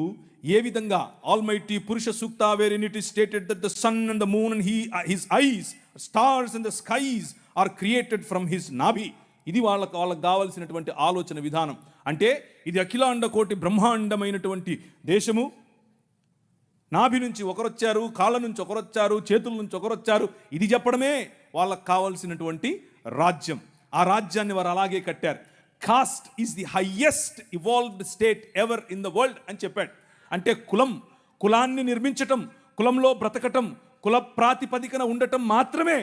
S1: ఏ విధంగా almighty Purusha Sukta where in it is stated that the sun and the moon and his eyes stars and the skies are created from his nabhi. ఇది వాళ్ళకు కావాల్సినటువంటి ఆలోచన విధానం. అంటే ఇది అఖిలాండ కోటి బ్రహ్మాండమైనటువంటి దేశము. నాభి నుంచి ఒకరొచ్చారు, కాళ్ళ నుంచి ఒకరొచ్చారు, చేతుల నుంచి ఒకరొచ్చారు. ఇది చెప్పడమే వాళ్ళకు కావాల్సినటువంటి రాజ్యం. ఆ రాజ్యాన్ని వారు అలాగే కట్టారు. Cost is the highest evolved state ever in the world అని చెప్పాడు. అంటే కులాన్ని నిర్మించటం, కులంలో బ్రతకటం, కుల ప్రాతిపదికన ఉండటం మాత్రమే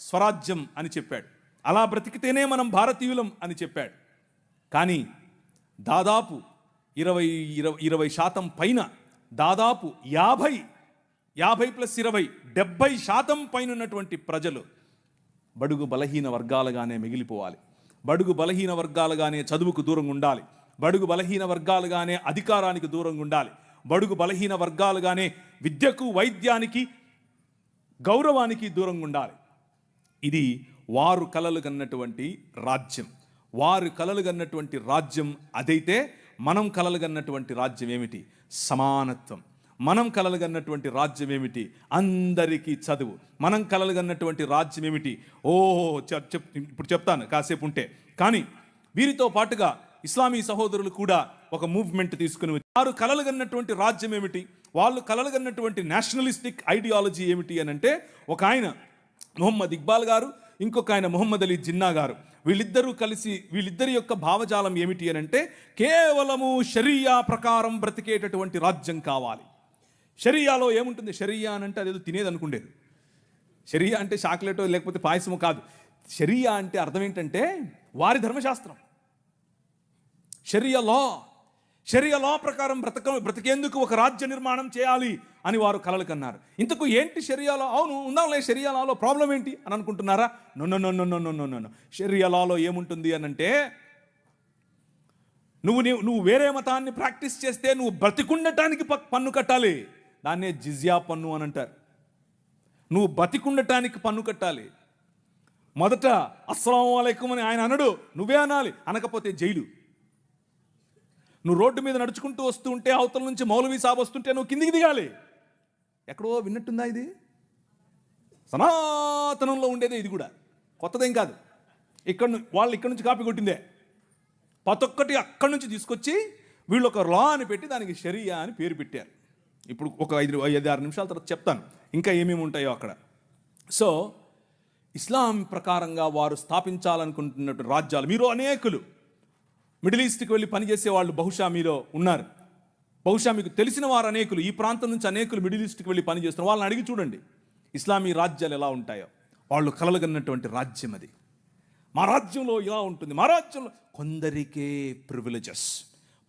S1: స్వరాజ్యం అని చెప్పాడు. అలా బ్రతికితేనే మనం భారతీయులం అని చెప్పాడు. కానీ దాదాపు 20% పైన, దాదాపు 50+20 70% పైన ఉన్నటువంటి ప్రజలు బడుగు బలహీన వర్గాలుగానే మిగిలిపోవాలి. బడుగు బలహీన వర్గాలుగానే చదువుకు దూరంగా ఉండాలి. బడుగు బలహీన వర్గాలుగానే అధికారానికి దూరంగా ఉండాలి. బడుగు బలహీన వర్గాలుగానే విద్యకు, వైద్యానికి, గౌరవానికి దూరంగా ఉండాలి. ఇది వారు కలలు కన్నటువంటి రాజ్యం. వారు కలలు కన్నటువంటి రాజ్యం అదైతే మనం కలలు కన్నటువంటి రాజ్యం ఏమిటి? సమానత్వం. మనం కలలు కన్నటువంటి రాజ్యం ఏమిటి? అందరికీ చదువు. మనం కలలు కన్నటువంటి రాజ్యం ఏమిటి? ఇప్పుడు చెప్తాను కాసేపు ఉంటే. కానీ వీరితో పాటుగా ఇస్లామీ సహోదరులు కూడా ఒక మూవ్మెంట్ తీసుకుని వారు కలలు కన్నటువంటి రాజ్యం ఏమిటి, వాళ్ళు కలలు కన్నటువంటి నేషనలిస్టిక్ ఐడియాలజీ ఏమిటి అని అంటే, ఒక ఆయన మొహమ్మద్ ఇక్బాల్ గారు, ఇంకొక ఆయన మొహమ్మద్ అలీ జిన్నా గారు, వీళ్ళిద్దరూ కలిసి వీళ్ళిద్దరి యొక్క భావజాలం ఏమిటి అని అంటే, కేవలము షరియా ప్రకారం బ్రతికేటటువంటి రాజ్యం కావాలి. షరియాలో ఏముంటుంది? షరియా అని అంటే అదేదో తినేది అనుకుండేది. షరియా అంటే చాక్లెటో లేకపోతే పాయసమో కాదు. షరియా అంటే అర్థం ఏంటంటే వారి ధర్మశాస్త్రం. షరియా లా ప్రకారం బ్రతికేందుకు ఒక రాజ్య నిర్మాణం చేయాలి అని వారు కలలు కన్నారు. ఇంతకు ఏంటి షరియాలో? అవును ఉందాంలే, షరియా లాలో ప్రాబ్లం ఏంటి అని అనుకుంటున్నారా? నో. షరియా లాలో ఏముంటుంది అని అంటే, నువ్వు వేరే మతాన్ని ప్రాక్టీస్ చేస్తే నువ్వు బ్రతికుండటానికి పన్ను కట్టాలి. దాన్నే జిజియా పన్ను అని అంటారు. నువ్వు బతికుండటానికి పన్ను కట్టాలి. మొదట అస్సలాము అలైకుం అని ఆయన అనడు, నువ్వే అనాలి. అనకపోతే జైలు. నువ్వు రోడ్డు మీద నడుచుకుంటూ వస్తూ ఉంటే అవతల నుంచి మౌలవీ సాబ్ వస్తుంటే నువ్వు కిందికి దిగాలి. ఎక్కడో విన్నట్టుందా? ఇది సనాతనంలో ఉండేదే. ఇది కూడా కొత్తదేం కాదు. వాళ్ళు ఇక్కడ నుంచి కాపీ కొట్టిందే. ప్రతి ఒక్కటి అక్కడి నుంచి తీసుకొచ్చి వీళ్ళు ఒక లా అని పెట్టి దానికి షరియా అని పేరు పెట్టారు. ఇప్పుడు ఒక 5-6 నిమిషాల తర్వాత చెప్తాను ఇంకా ఏమేమి ఉంటాయో అక్కడ. సో ఇస్లాం ప్రకారంగా వారు స్థాపించాలనుకుంటున్నటువంటి రాజ్యాలు, మీరు అనేకులు మిడిల్ ఈస్ట్కి వెళ్ళి పనిచేసే వాళ్ళు బహుశా మీలో ఉన్నారు. బహుశా మీకు తెలిసిన వారు అనేకులు, ఈ ప్రాంతం నుంచి అనేకులు మిడిల్ ఈస్ట్కి వెళ్ళి పని చేస్తున్నారు. వాళ్ళని అడిగి చూడండి ఇస్లామీ రాజ్యాలు ఎలా ఉంటాయో. వాళ్ళు కలలుగన్నటువంటి రాజ్యం అది. మా రాజ్యంలో ఇలా ఉంటుంది, మా రాజ్యంలో కొందరికే ప్రివిలేజెస్,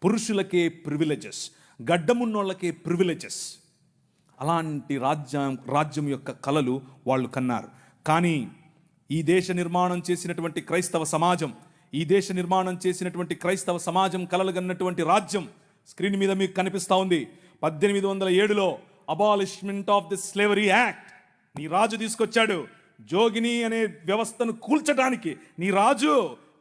S1: పురుషులకే ప్రివిలేజెస్, గడ్డమున్నోళ్ళకే ప్రివిలేజెస్. అలాంటి రాజ్యం యొక్క కలలు వాళ్ళు కన్నారు. కానీ ఈ దేశ నిర్మాణం చేసినటువంటి క్రైస్తవ సమాజం, ఈ దేశ నిర్మాణం చేసినటువంటి క్రైస్తవ సమాజం కలలుగన్నటువంటి రాజ్యం స్క్రీన్ మీద మీకు కనిపిస్తూ ఉంది. 1807లో abolishment of the slavery act నీ రాజు తీసుకొచ్చాడు. జోగిని అనే వ్యవస్థను కూల్చడానికి నీ రాజు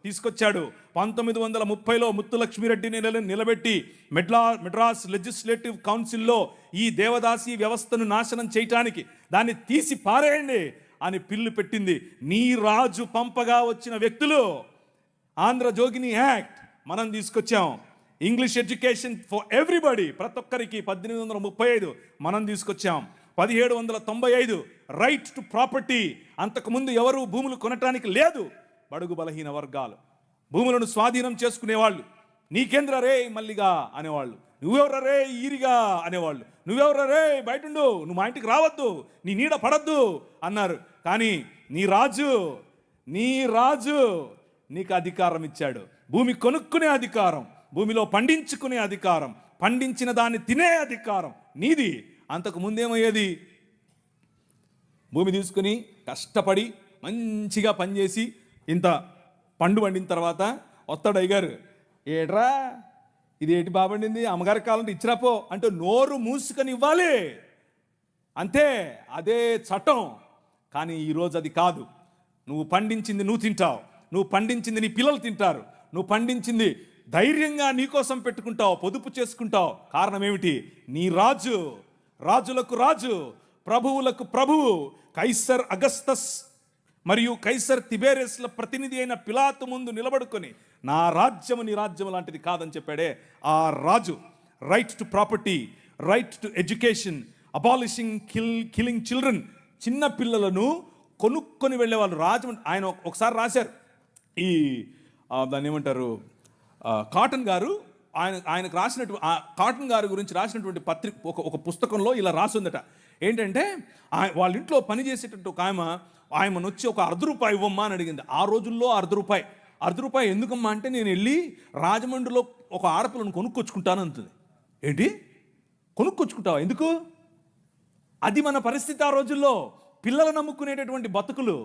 S1: తీసుకొచ్చాడు. 1930లో ముత్తులక్ష్మిరెడ్డిని నిలబెట్టి మెడ్రాస్ లెజిస్లేటివ్ కౌన్సిల్లో ఈ దేవదాసి వ్యవస్థను నాశనం చేయటానికి, దాన్ని తీసి పారేయండి అని పిల్లు పెట్టింది. నీ రాజు పంపగా వచ్చిన వ్యక్తులు ఆంధ్ర జోగిని యాక్ట్ మనం తీసుకొచ్చాం. ఇంగ్లీష్ ఎడ్యుకేషన్ ఫర్ ఎవ్రీబడి, ప్రతి ఒక్కరికి 1835 మనం తీసుకొచ్చాం. 1795 రైట్ టు ప్రాపర్టీ, అంతకుముందు ఎవరు భూములు కొనటానికి లేదు. బడుగు బలహీన వర్గాలు భూములను స్వాధీనం చేసుకునేవాళ్ళు. నీకేంద్ర రే మల్లిగా అనేవాళ్ళు, నువ్వెవర రే ఈరిగా అనేవాళ్ళు, నువ్వెవర రే బయటుండు, నువ్వు మా ఇంటికి రావద్దు, నీ నీడ పడద్దు అన్నారు. కానీ నీ రాజు నీకు అధికారం ఇచ్చాడు. భూమి కొనుక్కునే అధికారం, భూమిలో పండించుకునే అధికారం, పండించిన దాన్ని తినే అధికారం నీది. అంతకు ముందేమయ్యేది, భూమి తీసుకుని కష్టపడి మంచిగా పనిచేసి ఇంత పండు పండిన తర్వాత వస్తాడు అయ్యగారు, ఏట్రా ఇది ఏంటి బాబండింది, అమ్మగారికి కావాలంటే ఇచ్చిరాపో అంటే నోరు మూసుకొని ఇవ్వాలి అంతే. అదే చట్టం. కానీ ఈరోజు అది కాదు. నువ్వు పండించింది నువ్వు తింటావు, నువ్వు పండించింది నీ పిల్లలు తింటారు, నువ్వు పండించింది ధైర్యంగా నీకోసం పెట్టుకుంటావు, పొదుపు చేసుకుంటావు. కారణం ఏమిటి? నీ రాజు, రాజులకు రాజు, ప్రభువులకు ప్రభువు, కైసర్ అగస్తస్ మరియు కైసర్ తిబేరియస్ల ప్రతినిధి అయిన పిలాతు ముందు నిలబడుకొని నా రాజ్యము నీ రాజ్యము లాంటిది కాదని చెప్పాడే ఆ రాజు. Right to property, right to education, abolishing killing children, చిన్న పిల్లలను కొనుక్కొని వెళ్ళేవాళ్ళు. ఆయన ఒకసారి రాశారు, ఈ దాన్ని ఏమంటారు, కాటన్ గారు ఆయనకు రాసినటువంటి కాటన్ గారి గురించి రాసినటువంటి ఒక పుస్తకంలో ఇలా రాసిందట. ఏంటంటే వాళ్ళ ఇంట్లో పనిచేసేటట్టు ఒక ఆయమను వచ్చి ఒక ₹1/2 ఇవ్వమ్మా అని అడిగింది. ఆ రోజుల్లో ₹1/2 ఎందుకమ్మా అంటే, నేను వెళ్ళి రాజమండ్రిలో ఒక ఆడపిల్లను కొనుక్కొచ్చుకుంటాను అంటుంది. ఏంటి కొనుక్కొచ్చుకుంటావా? ఎందుకు? అది మన పరిస్థితి ఆ రోజుల్లో. పిల్లలు నమ్ముకునేటటువంటి బతుకులు,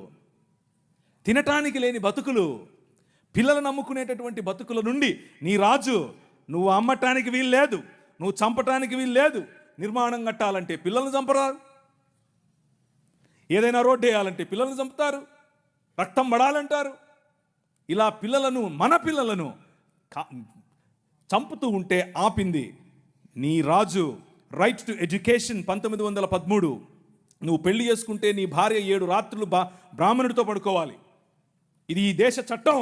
S1: తినటానికి లేని బతుకులు, పిల్లలు నమ్ముకునేటటువంటి బతుకుల నుండి నీ రాజు, నువ్వు అమ్మటానికి వీలు లేదు, నువ్వు చంపటానికి వీలు లేదు. నిర్మాణం కట్టాలంటే పిల్లల్ని చంపరారు, ఏదైనా రోడ్డు వేయాలంటే పిల్లల్ని చంపుతారు, రక్తం పడాలంటారు. ఇలా పిల్లలను, మన పిల్లలను చంపుతూ ఉంటే ఆపింది నీ రాజు. రైట్ టు ఎడ్యుకేషన్ 1913, నువ్వు పెళ్లి చేసుకుంటే నీ భార్య 7 రాత్రులు బ్రాహ్మణుడితో పడుకోవాలి. ఇది ఈ దేశ చట్టం.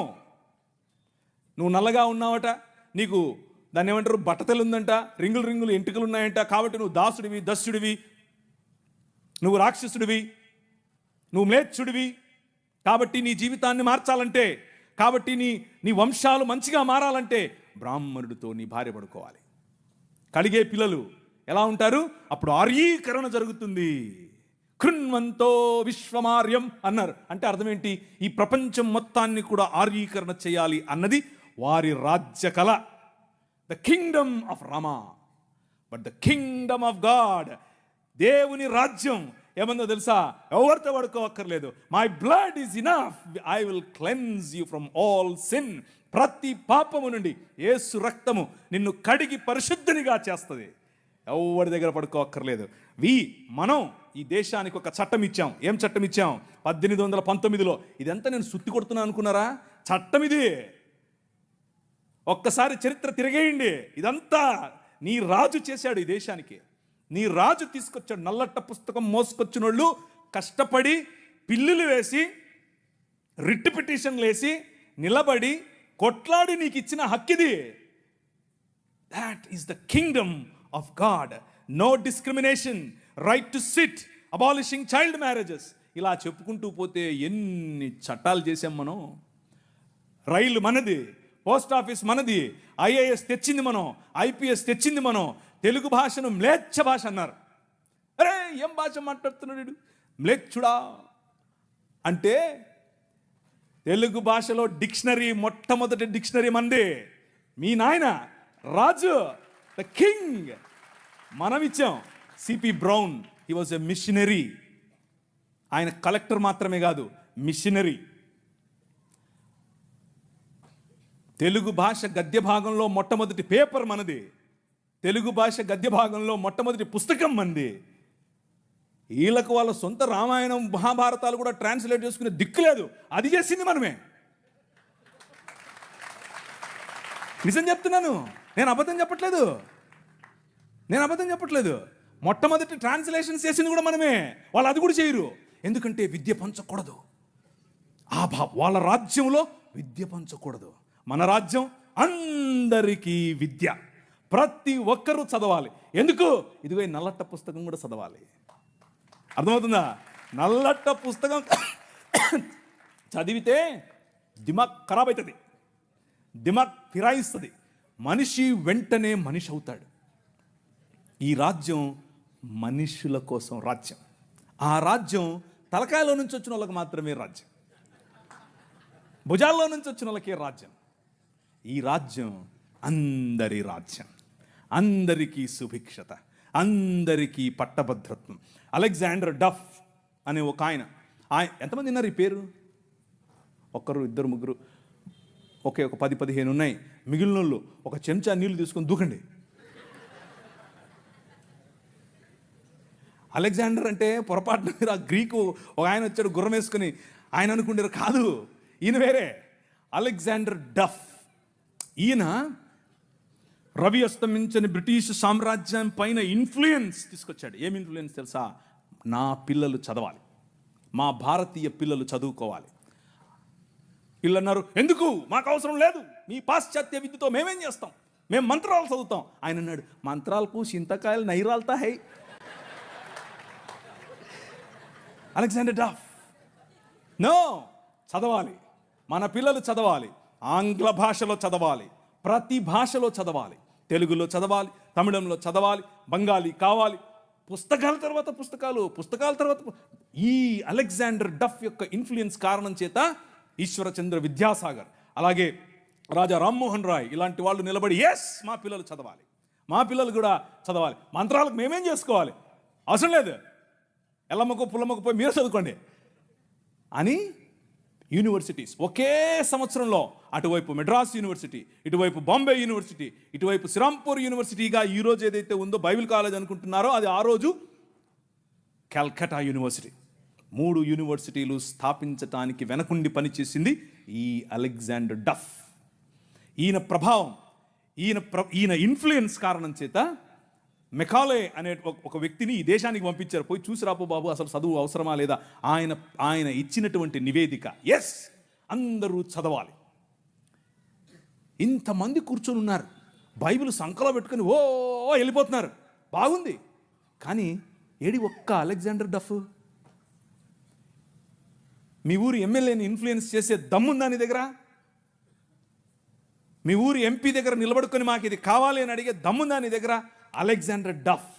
S1: నువ్వు నల్లగా ఉన్నావట, నీకు దాన్ని ఏమంటారు బట్టతలు ఉందంట, రింగులు ఎంటుకలు ఉన్నాయంట, కాబట్టి నువ్వు దాసుడివి, దస్యుడివి, నువ్వు రాక్షసుడివి, నువ్వు మ్లేచ్చుడివి. కాబట్టి నీ జీవితాన్ని మార్చాలంటే, కాబట్టి నీ వంశాలు మంచిగా మారాలంటే బ్రాహ్మణుడితో నీ భార్య పడుకోవాలి. కలిగే పిల్లలు ఎలా ఉంటారు? అప్పుడు ఆర్యీకరణ జరుగుతుంది. కృణ్వంతో విశ్వమార్యం అన్నారు. అంటే అర్థం ఏంటి? ఈ ప్రపంచం మొత్తాన్ని కూడా ఆర్యీకరణ చేయాలి అన్నది వారి రాజ్య కళ. The kingdom of Rama, but the kingdom of God, దేవుని రాజ్యం ఏమన్నా తెలుసా? ఎవరితో పడుకోవక్కర్లేదు. My blood is enough, I will cleanse you from all sin. ప్రతి పాపము నుండి యేసు రక్తము నిన్ను కడిగి పరిశుద్ధనిగా చేస్తుంది. ఎవరి దగ్గర పడుకోవక్కర్లేదు. మనం ఈ దేశానికి ఒక చట్టం ఇచ్చాం. ఏం చట్టం ఇచ్చాం? 1819లో. ఇదంతా నేను సుత్తి కొడుతున్నా అనుకున్నారా? చట్టం ఇది. ఒక్కసారి చరిత్ర తిరిగేయండి. ఇదంతా నీ రాజు చేశాడు ఈ దేశానికి. నీ రాజు తీసుకొచ్చాడు. నల్లట్ట పుస్తకం మోసుకొచ్చిన వాళ్ళు కష్టపడి పిల్లులు వేసి, రిట్ పిటిషన్లు వేసి, నిలబడి కొట్లాడి నీకు ఇచ్చిన హక్కిది. That is the kingdom of God. No discrimination, right to sit, abolishing child marriages. ఇలా చెప్పుకుంటూ పోతే ఎన్ని చట్టాలు చేసాం మనం. రైలు మనది, పోస్ట్ ఆఫీస్ మనది, ఐఏఎస్ తెచ్చింది మనం, ఐపీఎస్ తెచ్చింది మనం, తెలుగు భాషను మ్లేచ్ఛ భాష అన్నారు. అరే ఏం భాష మాట్లాడుతున్నాడు మ్లేచ్ఛుడా అంటే, తెలుగు భాషలో డిక్షనరీ, మొట్టమొదటి డిక్షనరీ మంది మీ నాయన రాజు, ద కింగ్. మనం ఇచ్చాం. CP brown, he was a machinery. ఆయన కలెక్టర్ మాత్రమే కాదు, మిషనరీ. తెలుగు భాష గద్య భాగంలో మొట్టమొదటి పేపర్ మనది. తెలుగు భాష గద్య భాగంలో మొట్టమొదటి పుస్తకం మనది. వీళ్ళకు వాళ్ళ సొంత రామాయణం మహాభారతాలు కూడా ట్రాన్స్లేట్ చేసుకునే దిక్కు లేదు. అది చేసింది మనమే. నిజం చెప్తున్నాను, నేను అబద్ధం చెప్పట్లేదు. మొట్టమొదటి ట్రాన్స్లేషన్స్ చేసింది కూడా మనమే. వాళ్ళు అది కూడా చేయరు. ఎందుకంటే విద్య పంచకూడదు. వాళ్ళ రాజ్యంలో విద్య పంచకూడదు. మన రాజ్యం అందరికీ విద్య, ప్రతి ఒక్కరూ చదవాలి. ఎందుకు? ఇదిగో నల్లట్ట పుస్తకం కూడా చదవాలి. అర్థమవుతుందా? నల్లట్ట పుస్తకం చదివితే దిమాగ్ ఖరాబ్ అవుతుంది, దిమాగ్ ఫిరాయిస్తుంది, మనిషి వెంటనే మనిషి అవుతాడు. ఈ రాజ్యం మనుషుల కోసం రాజ్యం. ఆ రాజ్యం తలకాయలో నుంచి వచ్చిన వాళ్ళకి మాత్రమే రాజ్యం, భుజాల్లో నుంచి వచ్చిన వాళ్ళకే రాజ్యం. ఈ రాజ్యం అందరి రాజ్యం, అందరికీ సుభిక్షత, అందరికీ పట్టభద్రత్వం. అలెగ్జాండర్ డఫ్ అనే ఒక ఆయన ఎంతమంది ఉన్నారు ఈ పేరు? ఒకరు, ఇద్దరు, ముగ్గురు, ఒక 10-15 ఉన్నాయి. మిగిలిన వాళ్ళు ఒక చెంచా నీళ్లు తీసుకొని దూకండి. అలెగ్జాండర్ అంటే పొరపాటున మీరు ఆ గ్రీకు ఒక ఆయన వచ్చాడు గుర్రం వేసుకుని, ఆయన అనుకుంటారు. కాదు, ఈయన వేరే. అలెగ్జాండర్ డఫ్. ఈయన రవి అస్తమించని బ్రిటిష్ సామ్రాజ్యం పైన ఇన్ఫ్లుయెన్స్ తీసుకొచ్చాడు. ఏం ఇన్ఫ్లుయెన్స్ తెలుసా? నా పిల్లలు చదవాలి, మా భారతీయ పిల్లలు చదువుకోవాలి. వీళ్ళు అన్నారు, ఎందుకు, మాకు అవసరం లేదు, మీ పాశ్చాత్య విద్యతో మేమేం చేస్తాం, మేము మంత్రాలు చదువుతాం. ఆయన అన్నాడు, మంత్రాలకు చింతకాయలు నైరాల్తా హై. అలెగ్జాండర్ డఫ్, నో, చదవాలి, మన పిల్లలు చదవాలి, ఆంగ్ల భాషలో చదవాలి, ప్రతి భాషలో చదవాలి, తెలుగులో చదవాలి, తమిళంలో చదవాలి, బెంగాలీ కావాలి, పుస్తకాల తర్వాత పుస్తకాలు. ఈ అలెగ్జాండర్ డఫ్ యొక్క ఇన్ఫ్లుయెన్స్ కారణం చేత ఈశ్వరచంద్ర విద్యాసాగర్, అలాగే రాజా రామ్మోహన్ రాయ్ ఇలాంటి వాళ్ళు నిలబడి, ఎస్, మా పిల్లలు చదవాలి, మా పిల్లలు కూడా చదవాలి, మంత్రాలకు మేమేం చేసుకోవాలి, అవసరం లేదు, ఎల్లమ్మకు పుల్లమ్మకు పోయి మీరు చదువుకోండి అని యూనివర్సిటీస్ ఒకే సంవత్సరంలో, అటువైపు మెడ్రాస్ యూనివర్సిటీ, ఇటువైపు బాంబే యూనివర్సిటీ, ఇటువైపు శ్రీరాంపూర్ యూనివర్సిటీగా ఈరోజు ఏదైతే ఉందో బైబిల్ కాలేజ్ అనుకుంటున్నారో, అది ఆ రోజు కల్కటా యూనివర్సిటీ. 3 యూనివర్సిటీలు స్థాపించటానికి వెనకుండి పనిచేసింది ఈ అలెగ్జాండర్ డఫ్. ఈయన ప్రభావం, ఈయన ఇన్ఫ్లుయెన్స్ కారణం చేత మెకాలే అనే ఒక వ్యక్తిని ఈ దేశానికి పంపించారు. పోయి చూసి రాపో బాబు, అసలు చదువు అవసరమా లేదా. ఆయన ఇచ్చినటువంటి నివేదిక, ఎస్, అందరూ చదవాలి. ఇంతమంది కూర్చొని ఉన్నారు, బైబిల్ సంకలో పెట్టుకొని ఓ వెళ్ళిపోతున్నారు, బాగుంది. కానీ ఏడి ఒక్క అలెగ్జాండర్ డఫ్? మీ ఊరి ఎమ్మెల్యేని ఇన్ఫ్లుయెన్స్ చేసే దమ్ముందా నీ దగ్గర? మీ ఊరి ఎంపీ దగ్గర నిలబడుకొని మాకు ఇది కావాలి అని అడిగే దమ్ముందా నీ దగ్గర? అలెగ్జాండర్ డఫ్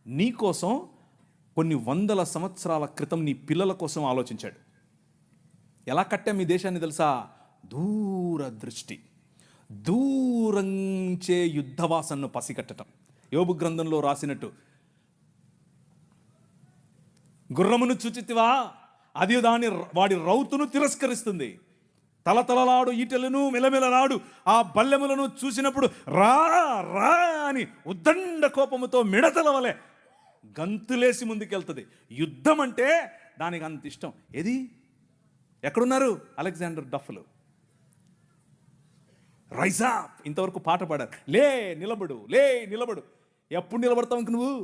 S1: నీకోసం కొన్ని 100 సంవత్సరాల క్రితం నీ పిల్లల కోసం ఆలోచించాడు. ఎలా కట్టాం మీ దేశాన్ని తెలుసా? దూరదృష్టి, దూరంచే యుద్ధవాసనను పసిగట్టడం. యోబు గ్రంథంలో రాసినట్టు, గుర్రమును చూచితివా, అది వాడి రౌతును తిరస్కరిస్తుంది, తలతలలాడు ఈటెలను మెలమెలలాడు ఆ బల్లెములను చూసినప్పుడు రా రా అని ఉద్దండ కోపముతో మిడతల వలె గంతులేసి ముందుకెళ్తుంది. యుద్ధం అంటే దానికి అంత ఇష్టం. ఏది, ఎక్కడున్నారు అలెగ్జాండర్ డఫ్లు? రైజ్ అప్, ఇంతవరకు పాట పాడారు. లే నిలబడు, లే నిలబడు. ఎప్పుడు నిలబడతావు ఇంక నువ్వు?